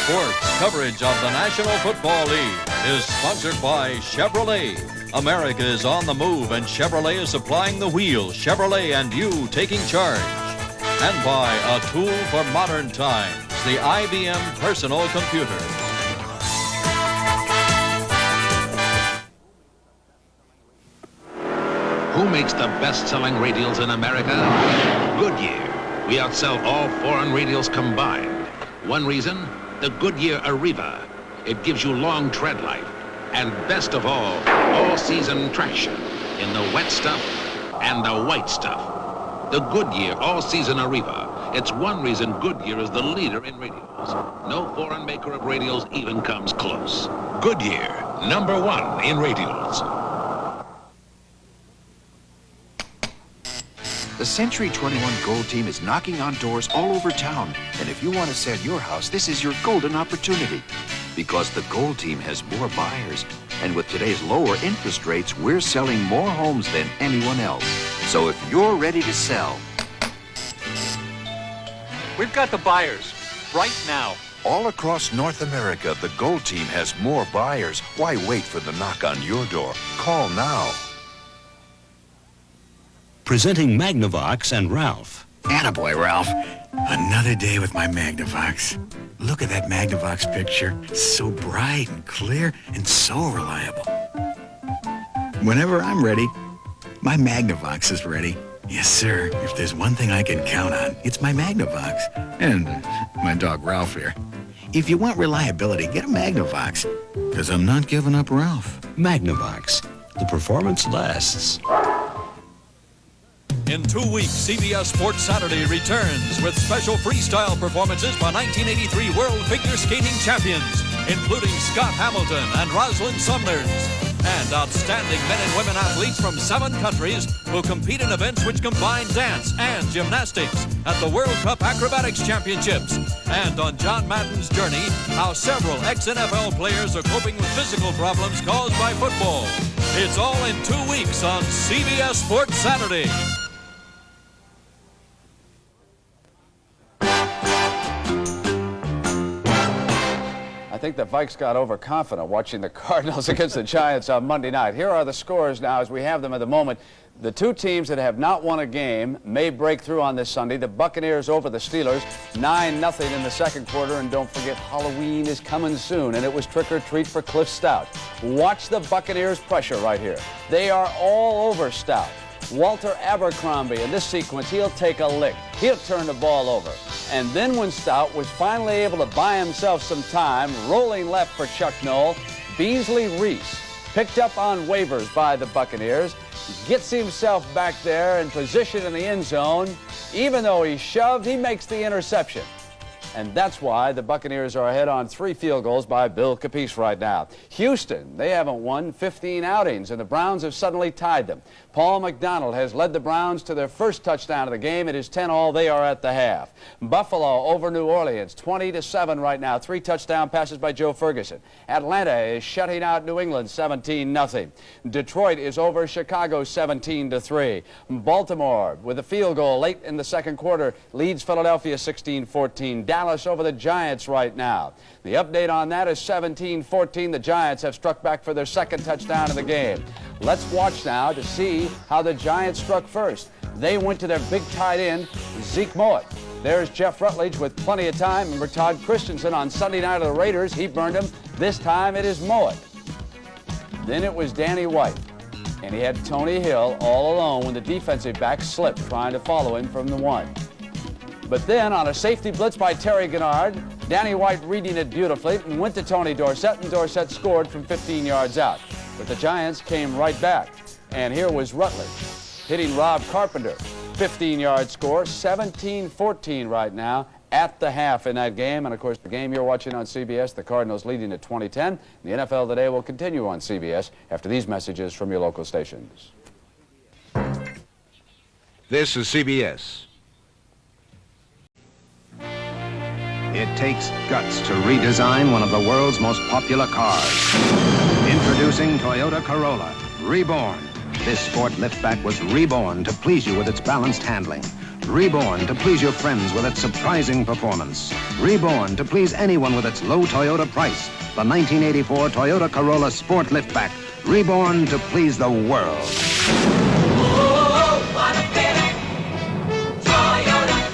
Sports coverage of the National Football League is sponsored by Chevrolet. America is on the move, and Chevrolet is supplying the wheel. Chevrolet and you taking charge. And by a tool for modern times, the IBM Personal Computer. Who makes the best-selling radials in America? Goodyear. We outsell all foreign radials combined. One reason, the Goodyear Arriva. It gives you long tread life. And best of all season traction in the wet stuff and the white stuff. The Goodyear all-season Arriva. It's one reason Goodyear is the leader in radials. No foreign maker of radials even comes close. Goodyear, #1 in radials. The Century 21 Gold Team is knocking on doors all over town. And if you want to sell your house, this is your golden opportunity. Because the Gold Team has more buyers. And with today's lower interest rates, we're selling more homes than anyone else. So if you're ready to sell... We've got the buyers right now. All across North America, the Gold Team has more buyers. Why wait for the knock on your door? Call now. Presenting Magnavox and Ralph. Attaboy, Ralph. Another day with my Magnavox. Look at that Magnavox picture. So bright and clear and so reliable. Whenever I'm ready, my Magnavox is ready. Yes, sir. If there's one thing I can count on, it's my Magnavox. And my dog Ralph here. If you want reliability, get a Magnavox. Because I'm not giving up Ralph. Magnavox. The performance lasts. In 2 weeks, CBS Sports Saturday returns with special freestyle performances by 1983 World Figure Skating Champions, including Scott Hamilton and Rosalind Sumners, and outstanding men and women athletes from 7 countries who compete in events which combine dance and gymnastics at the World Cup Acrobatics Championships. And on John Madden's journey, how several ex-NFL players are coping with physical problems caused by football. It's all in 2 weeks on CBS Sports Saturday. I think the Vikes got overconfident watching the Cardinals against the Giants on Monday night. Here are the scores now as we have them at the moment. The two teams that have not won a game may break through on this Sunday. The Buccaneers over the Steelers, 9-0 in the second quarter. And don't forget, Halloween is coming soon, and it was trick or treat for Cliff Stout. Watch the Buccaneers pressure right here. They are all over Stout. Walter Abercrombie, in this sequence, he'll take a lick. He'll turn the ball over. And then when Stout was finally able to buy himself some time, rolling left for Chuck Noll, Beasley Reese, picked up on waivers by the Buccaneers, gets himself back there in position in the end zone. Even though he shoved, he makes the interception. And that's why the Buccaneers are ahead on 3 field goals by Bill Capice right now. Houston, they haven't won 15 outings, and the Browns have suddenly tied them. Paul McDonald has led the Browns to their first touchdown of the game. It is 10-all. They are at the half. Buffalo over New Orleans, 20-7 right now. 3 touchdown passes by Joe Ferguson. Atlanta is shutting out New England 17-0. Detroit is over Chicago 17-3. Baltimore, with a field goal late in the second quarter, leads Philadelphia 16-14. Dallas over the Giants right now. The update on that is 17-14. The Giants have struck back for their second touchdown of the game. Let's watch now to see how the Giants struck first. They went to their big tight end, Zeke Mowat. There's Jeff Rutledge with plenty of time. Remember Todd Christensen on Sunday night of the Raiders. He burned him. This time it is Mowat. Then it was Danny White. And he had Tony Hill all alone when the defensive back slipped, trying to follow him from the 1. But then on a safety blitz by Terry Gennard, Danny White reading it beautifully and went to Tony Dorsett, and Dorsett scored from 15 yards out. But the Giants came right back. And here was Rutledge hitting Rob Carpenter. 15-yard score, 17-14 right now at the half in that game. And, of course, the game you're watching on CBS, the Cardinals leading at 20-10. The NFL Today will continue on CBS after these messages from your local stations. This is CBS. It takes guts to redesign one of the world's most popular cars. Introducing Toyota Corolla, Reborn. This sport liftback was reborn to please you with its balanced handling. Reborn to please your friends with its surprising performance. Reborn to please anyone with its low Toyota price. The 1984 Toyota Corolla Sport Liftback. Reborn to please the world. Oh, what a feeling. Toyota.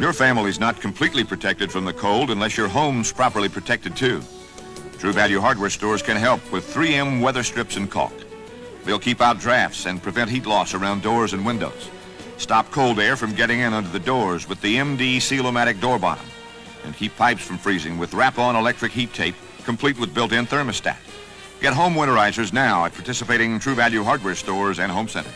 Your family's not completely protected from the cold unless your home's properly protected too. True Value Hardware stores can help with 3M weather strips and caulk. They'll keep out drafts and prevent heat loss around doors and windows. Stop cold air from getting in under the doors with the MD Seal-O-Matic door bottom. And keep pipes from freezing with wrap-on electric heat tape, complete with built-in thermostat. Get home winterizers now at participating True Value Hardware stores and home centers.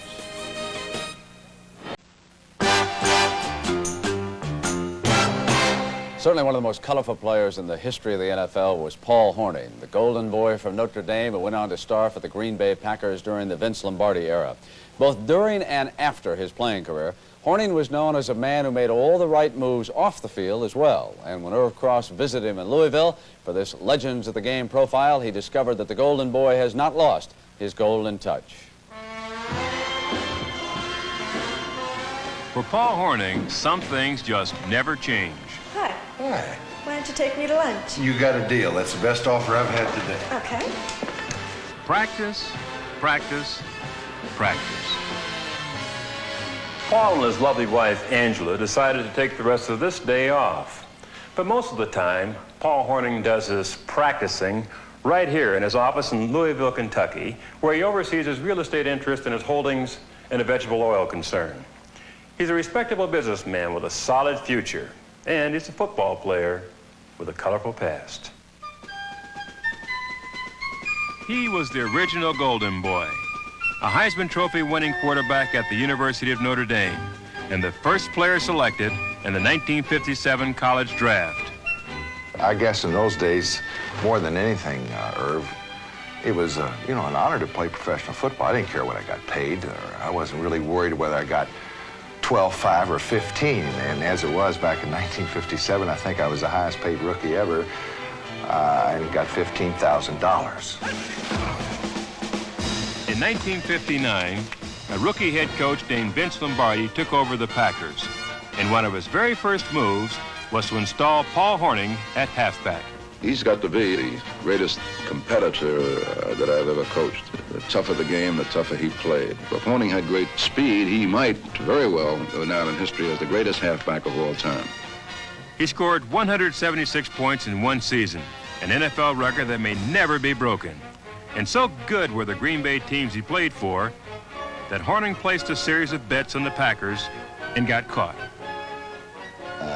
Certainly one of the most colorful players in the history of the NFL was Paul Hornung, the golden boy from Notre Dame who went on to star for the Green Bay Packers during the Vince Lombardi era. Both during and after his playing career, Hornung was known as a man who made all the right moves off the field as well. And when Irv Cross visited him in Louisville for this Legends of the Game profile, he discovered that the golden boy has not lost his golden touch. For Paul Hornung, some things just never change. Hi. Hi. Why don't you take me to lunch? You got a deal. That's the best offer I've had today. Okay. Practice, practice, practice. Paul and his lovely wife, Angela, decided to take the rest of this day off. But most of the time, Paul Hornung does his practicing right here in his office in Louisville, Kentucky, where he oversees his real estate interest and his holdings in a vegetable oil concern. He's a respectable businessman with a solid future, and he's a football player with a colorful past. He was the original golden boy, a Heisman Trophy winning quarterback at the University of Notre Dame, and the first player selected in the 1957 college draft. I guess in those days, more than anything, Irv, it was, an honor to play professional football. I didn't care what I got paid. I wasn't really worried whether I got 12, 5, or 15. And as it was back in 1957, I think I was the highest paid rookie ever. And got $15,000. In 1959, a rookie head coach named Vince Lombardi took over the Packers. And one of his very first moves was to install Paul Hornung at halfback. He's got to be the greatest competitor that I've ever coached. The tougher the game, the tougher he played. If Hornung had great speed, he might very well go down in history as the greatest halfback of all time. He scored 176 points in one season, an NFL record that may never be broken. And so good were the Green Bay teams he played for that Hornung placed a series of bets on the Packers and got caught.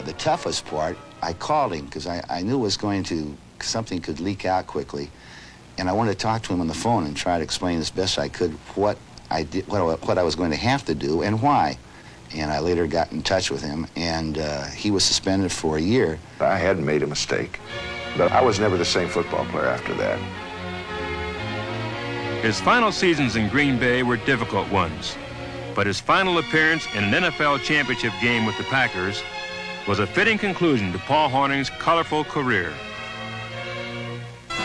The toughest part, I called him because I knew it was something could leak out quickly, and I wanted to talk to him on the phone and try to explain as best I could what I was going to have to do and why. And I later got in touch with him, and he was suspended for a year. I hadn't made a mistake, but I was never the same football player after that. His final seasons in Green Bay were difficult ones, but his final appearance in an NFL championship game with the Packers was a fitting conclusion to Paul Hornung's colorful career.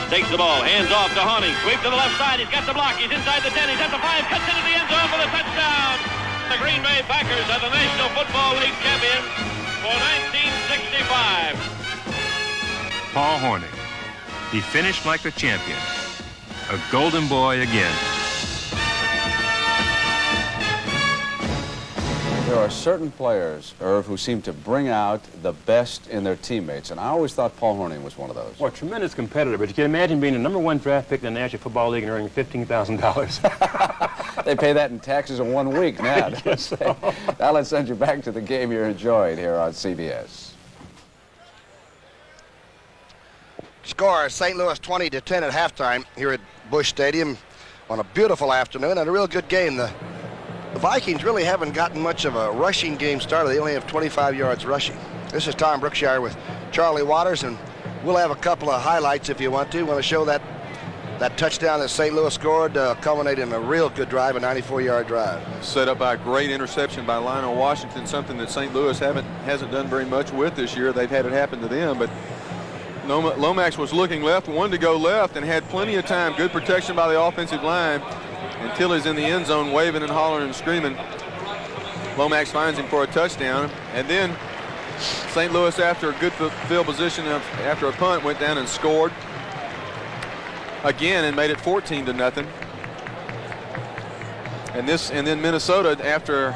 Takes the ball, hands off to Hornung, sweep to the left side, he's got the block, he's inside the 10, he's at the 5, cuts into the end zone for the touchdown! The Green Bay Packers are the National Football League champions for 1965. Paul Hornung, he finished like a champion, a golden boy again. There are certain players, Irv, who seem to bring out the best in their teammates, and I always thought Paul Hornung was one of those. Well, a tremendous competitor, but you can imagine being the #1 draft pick in the National Football League and earning $15,000. They pay that in taxes in 1 week now. So. Now let's send you back to the game you're enjoying here on CBS. Score, St. Louis 20-10 at halftime here at Busch Stadium on a beautiful afternoon and a real good game. The Vikings really haven't gotten much of a rushing game started. They only have 25 yards rushing. This is Tom Brookshire with Charlie Waters, and we'll have a couple of highlights if you want to. Want to show that touchdown that St. Louis scored, culminated in a real good drive, a 94-yard drive. Set up by a great interception by Lionel Washington, something that St. Louis hasn't done very much with this year. They've had it happen to them, but Lomax was looking left, wanted to go left, and had plenty of time. Good protection by the offensive line. until he's in the end zone waving and hollering and screaming. Lomax finds him for a touchdown. And then St. Louis, after a good field position after a punt, went down and scored again and made it 14-0. And then Minnesota, after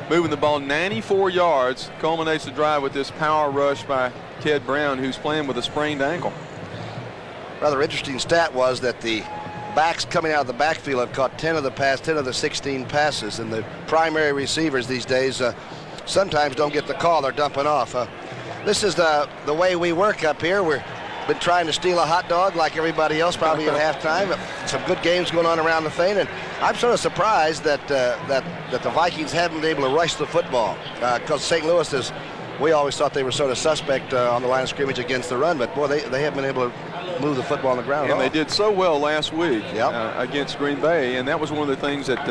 moving the ball 94 yards, culminates the drive with this power rush by Ted Brown, who's playing with a sprained ankle. Rather interesting stat was that the backs coming out of the backfield have caught 10 of the 16 passes, and the primary receivers these days sometimes don't get the call. They're dumping off. This is the way we work up here. We've been trying to steal a hot dog like everybody else, probably at halftime. Some good games going on around the thing, and I'm sort of surprised that the Vikings haven't been able to rush the football, because St. Louis is. We always thought they were sort of suspect on the line of scrimmage against the run, but boy, they haven't been able to move the football on the ground at all. And they did so well last week against Green Bay, and that was one of the things that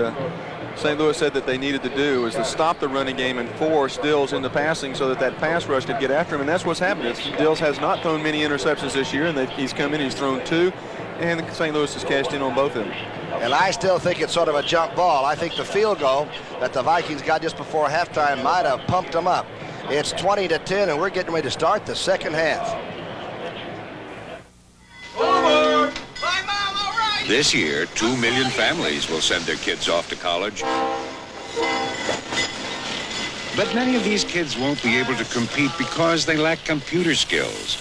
St. Louis said that they needed to do, is to stop the running game and force Dills into passing so that pass rush could get after him, and that's what's happened. Dills has not thrown many interceptions this year, and he's come in, he's thrown 2, and St. Louis has cashed in on both of them. And I still think it's sort of a jump ball. I think the field goal that the Vikings got just before halftime might have pumped them up. It's 20-10, and we're getting ready to start the second half. This year, 2 million families will send their kids off to college. But many of these kids won't be able to compete because they lack computer skills.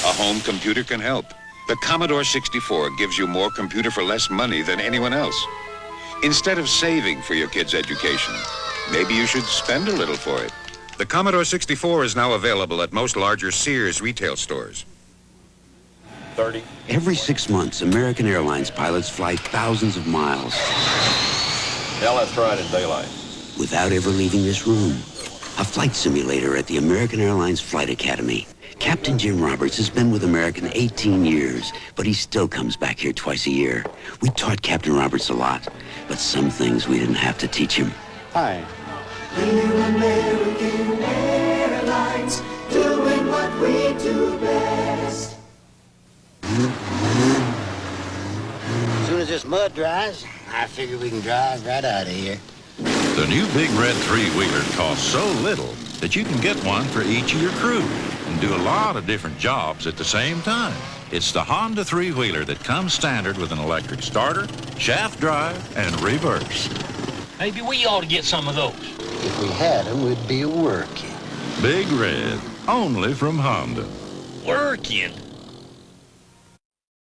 A home computer can help. The Commodore 64 gives you more computer for less money than anyone else. Instead of saving for your kid's education, maybe you should spend a little for it. The Commodore 64 is now available at most larger Sears retail stores. 30. Every 6 months, American Airlines pilots fly thousands of miles. Hell, that's right in daylight. Without ever leaving this room. A flight simulator at the American Airlines Flight Academy. Captain Jim Roberts has been with American 18 years, but he still comes back here twice a year. We taught Captain Roberts a lot, but some things we didn't have to teach him. Hi. American Airlines, doing what we do best. As soon as this mud dries, I figure we can drive right out of here. The new Big Red 3-wheeler costs so little that you can get one for each of your crew and do a lot of different jobs at the same time. It's the Honda 3-wheeler that comes standard with an electric starter, shaft drive, and reverse. Maybe we ought to get some of those. If we had them, we'd be working. Big Red, only from Honda. Working?